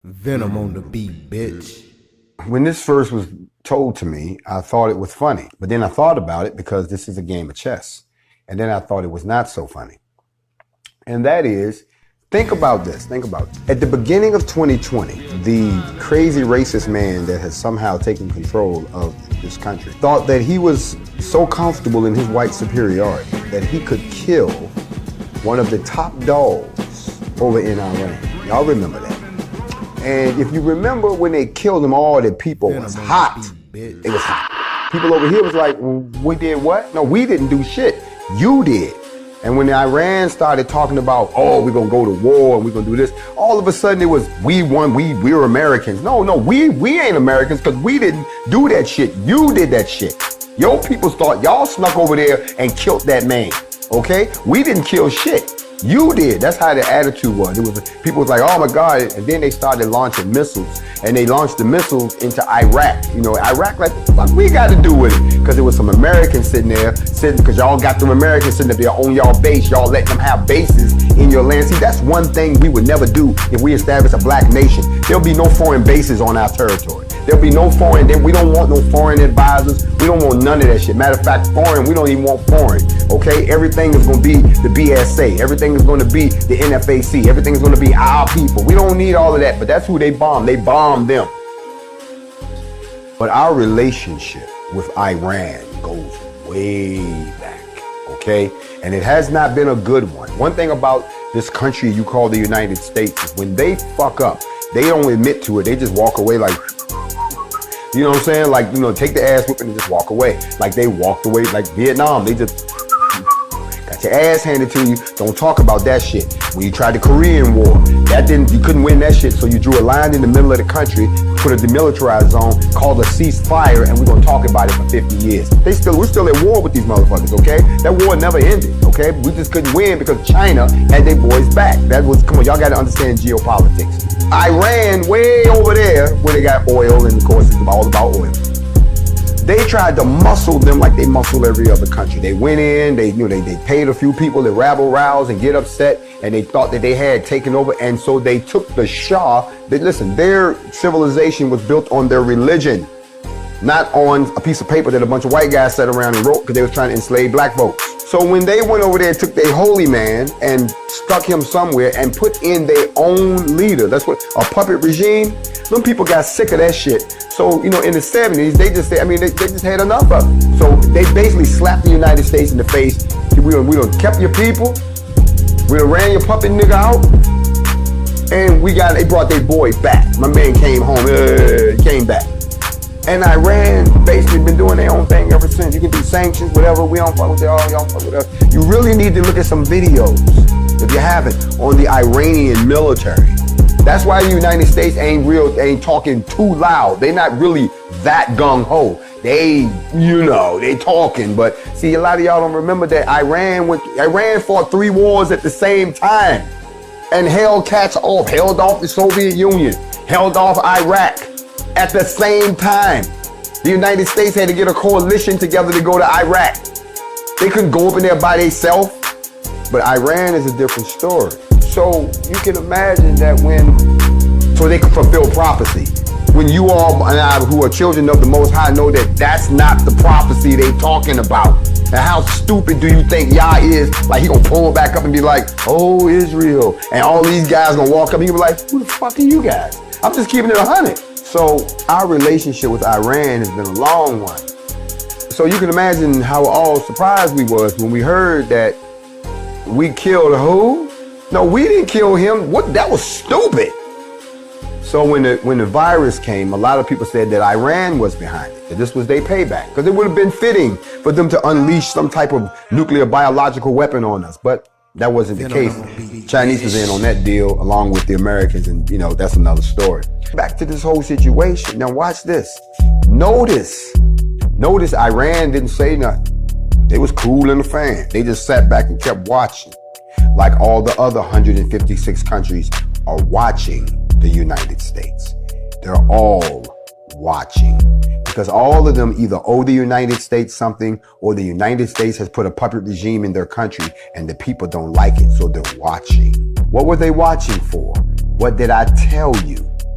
Venom on the beat, bitch. When this first was told to me, I thought it was funny. But then I thought about it because this is a game of chess. And then I thought it was not so funny. And that is, think about this. Think about it. At the beginning of 2020, the crazy racist man that has somehow taken control of this country thought that he was so comfortable in his white superiority that he could kill one of the top dogs over in Iran. Y'all remember that. And if you remember when they killed them all, the people was hot. It was hot. People over here was like, well, we did what? No, we didn't do shit. You did. And when Iran started talking about, oh, we're gonna go to war and we're gonna do this, all of a sudden it was, we won, we're Americans. No, we ain't Americans because we didn't do that shit. You did that shit. Your people thought y'all snuck over there and killed that man, okay? We didn't kill shit. You did. That's how the attitude was. It was people was like, oh my God. And then they started launching missiles. And they launched the missiles into Iraq. You know, Iraq, like, what the fuck we got to do with it? Because there was some Americans sitting there, because y'all got them Americans sitting up there on y'all base. Y'all let them have bases in your land. See, that's one thing we would never do if we establish a black nation. There'll be no foreign bases on our territory. There'll be no foreign, we don't want no foreign advisors. We don't want none of that shit. Matter of fact, foreign, we don't even want foreign, okay? Everything is gonna be the BSA. Everything is gonna be the NFAC. Everything is gonna be our people. We don't need all of that, but that's who they bombed. They bombed them. But our relationship with Iran goes way back, okay? And it has not been a good one. One thing about this country you call the United States is when they fuck up, they don't admit to it. They just walk away like, you know what I'm saying? Like, you know, take the ass whipping and just walk away. Like they walked away, like Vietnam, they just got your ass handed to you. Don't talk about that shit. When you tried the Korean War, you couldn't win that shit. So you drew a line in the middle of the country, put a demilitarized zone, called a ceasefire, and we're gonna talk about it for 50 years. We're still at war with these motherfuckers, okay? That war never ended, okay? We just couldn't win because China had their boys back. That was, come on, y'all gotta understand geopolitics. Iran, way over there, where they got oil, and of course it's all about oil. They tried to muscle them like they muscle every other country. They went in, they paid a few people to rabble rouse and get upset, and they thought that they had taken over, and so they took the Shah. Listen, their civilization was built on their religion, not on a piece of paper that a bunch of white guys sat around and wrote because they were trying to enslave black folks. So when they went over there and took their holy man and stuck him somewhere and put in their own leader, that's what, a puppet regime, them people got sick of that shit. So, you know, in the 70s, they just said, they just had enough of it. So they basically slapped the United States in the face. We done kept your people. We done ran your puppet nigga out. And they brought their boy back. My man came home, he came back. And Iran basically been doing their own thing ever since. You can do sanctions, whatever. We don't fuck with y'all, y'all fuck with us. You really need to look at some videos, if you haven't, on the Iranian military. That's why the United States ain't talking too loud. They not really that gung-ho. They talking, but see, a lot of y'all don't remember that Iran fought 3 wars at the same time and held off the Soviet Union, held off Iraq at the same time. The United States had to get a coalition together to go to Iraq. They couldn't go up in there by themselves, but Iran is a different story. So you can imagine that so they can fulfill prophecy. When you all and I, who are children of the Most High, know that that's not the prophecy they talking about. And how stupid do you think Yah is? Like he gonna pull back up and be like, oh, Israel. And all these guys gonna walk up and he be like, who the fuck are you guys? I'm just keeping it 100. So our relationship with Iran has been a long one. So you can imagine how all surprised we was when we heard that we killed who? No, we didn't kill him. What? That was stupid. So when the virus came, a lot of people said that Iran was behind it, that this was their payback, because it would have been fitting for them to unleash some type of nuclear biological weapon on us. But that wasn't the case. Chinese was in on that deal along with the Americans, and you know, that's another story. Back to this whole situation. Now watch this. Notice Iran didn't say nothing. They was cool in the fan. They just sat back and kept watching, like all the other 156 countries are watching the United States. They're all watching because all of them either owe the United States something or the United States has put a puppet regime in their country and the people don't like it, so they're watching. What were they watching for? What did I tell you?